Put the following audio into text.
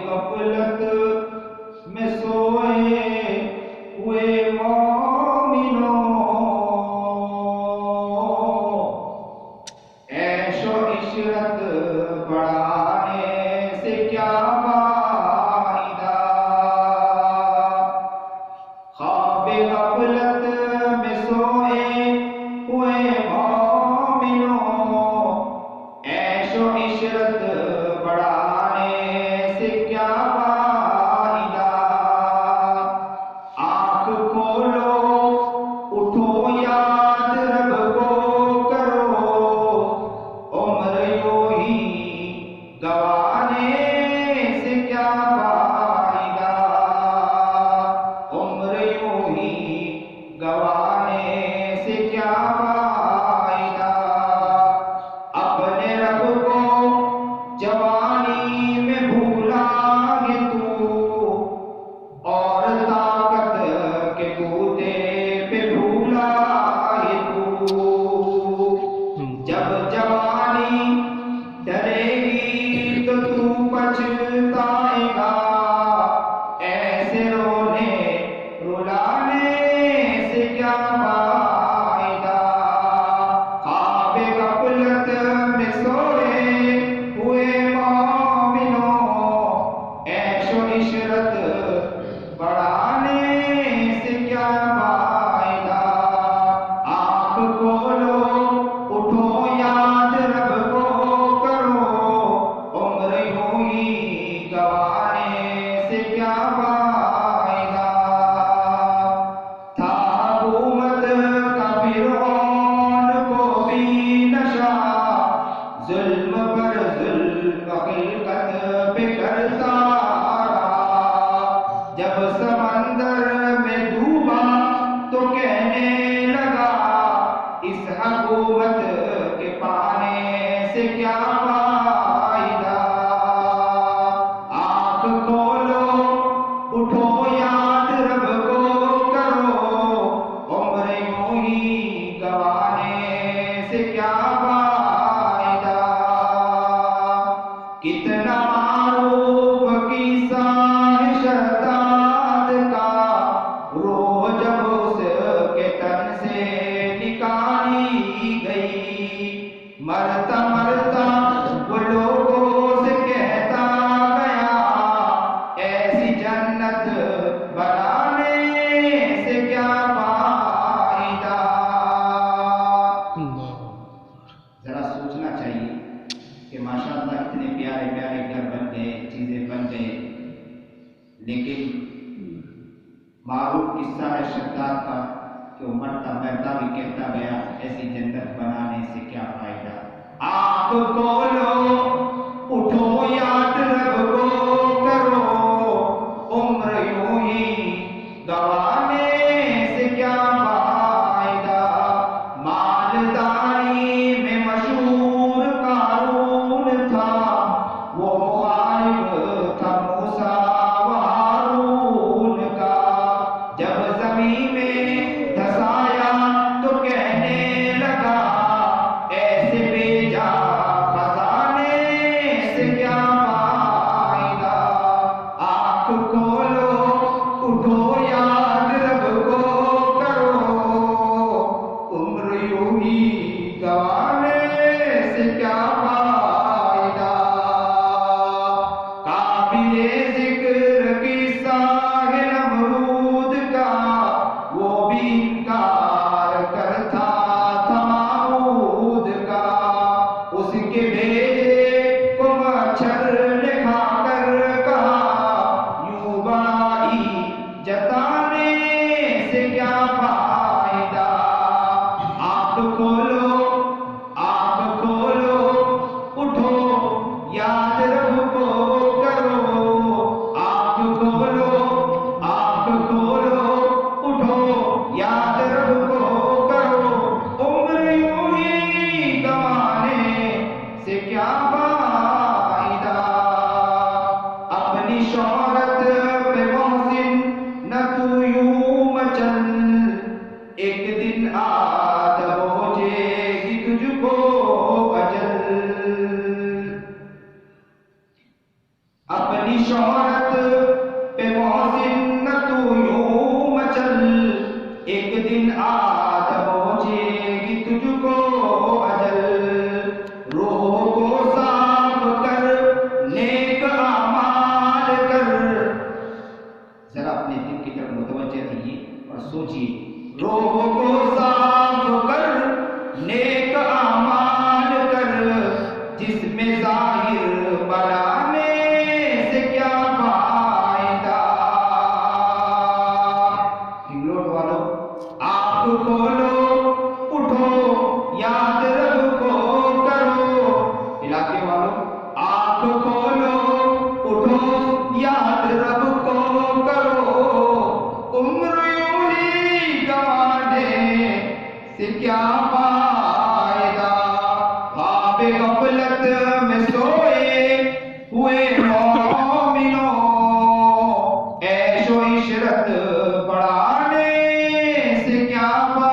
غفلت میں سوئے ہوئے مومنوں، عیش و عشرت بڑھانے سے کیا فائدہ، خواب غفلت میں سوئے ہوئے مومنوں، عیش و عشرت بڑھانے سے کیا فائدہ، آنکھ کھولو اٹھو یاد رب کو کرو، عمر یوں ہی گوانے سے کیا فائدہ، عمر یوں ہی گوانے سے کیا فائدہ، اپنے رب کو جوانی میں بھولا ہے تو، اور طاقت کے بوتے پہ بھولا ہے تو، جب جوانی ڈرے گی تو پچھتائے گا، ایسے رونے رلانے سے کیا فائدہ، خواب غفلت میں سوئے ہوئے مومنوں، عیش و عشرت بڑھانے سے کیا فائدہ، آنکھ کھولو اٹھو یاد رب کو کرو، عمر یوں ہی گوانے سے کیا فائدہ، تھا حکومت کا فرعون کو بھی نشہ، ظلم پر ظلم خلقت پہ کرتا رہا، جب سمندر میں ڈوبا تو کہنے لگا، اس حکومت کے پانے سے کیا فائدہ، آنکھ کھولو اٹھو یاد رب کو کرو، عمر یوں ہی گوانے سے کیا فائدہ، کتنا معروف قصہ ہے شہزاد کا، روح جب اس کے تن سے نکالی گئی، مرتا مرتا وہ لوگوں سے کہتا گیا، ایسی جنت بنانے سے کیا فائدہ، ذرا سوچنا چاہیے کہ ماشاءاللہ اتنے پیارے پیارے گھر بن گئے، چیزیں بن گئے، لیکن معروف قصہ ہے شداد کا کہ وہ مرتا مرتا بھی کہتا گیا، ایسی جنت بنانے سے کیا فائدہ، آنکھ کھولو اٹھو یاد رب کو کرو، عمر یوں ہی گوانے سے کیا فائدہ، مالداری میں مشہور قارون تھا، وہ مخالف تھا موسیٰ و ہارون کا، جب زمین میں دھسایا تو کہنے لگا، ایسے بھیجا خزانے سے کیا فائدہ، آنکھ کھولو اٹھو یاد رب کو کرو، عمر یوں ہی گوانے سے کیا فائدہ، قابل ذکر قصہ ہے نمرود کا، وہ بھی انکار کرتا تھا معبود کا، اس کے بھیجے کو مچھر نے کھا کر کہا، یوں بڑائی جتانے سے کیا فائدہ، آنکھ کھولو اٹھو یاد رب کو کرو، آنکھ کھولو اٹھو یاد رب کو کرو، عمر یوں ہی گوانے سے کیا فائدہ، اپنی شہرت پہ محسن نہ تو یوں مچل، ایک دن آد پہنچے گی تجھ کو اجل، اپنی اپنی شہرت پہ محسن نہ تو یوں مچل، ایک دن آد پہنچے گی تجھ کو اجل، روح کو صاف کر نیک اعمال کر. ذرا اپنے دل کی طرف متوجہ رہیے اور سوچیے. روح کو صاف کر نیک اعمال کر، جس میں ظاہر بنانے سے کیا فائدہ. انگلوٹ والو آنکھ کھولو اٹھو یاد رب کو کرو. علاقے والوں آنکھ کھولو اٹھو یاد رب کو کرو. عمر یوں ہی گنوانے سے کیا فائدہ. خواب غفلت میں سوئے ہوئے مومنوں، عیش و عشرت بڑھانے سے کیا فائدہ.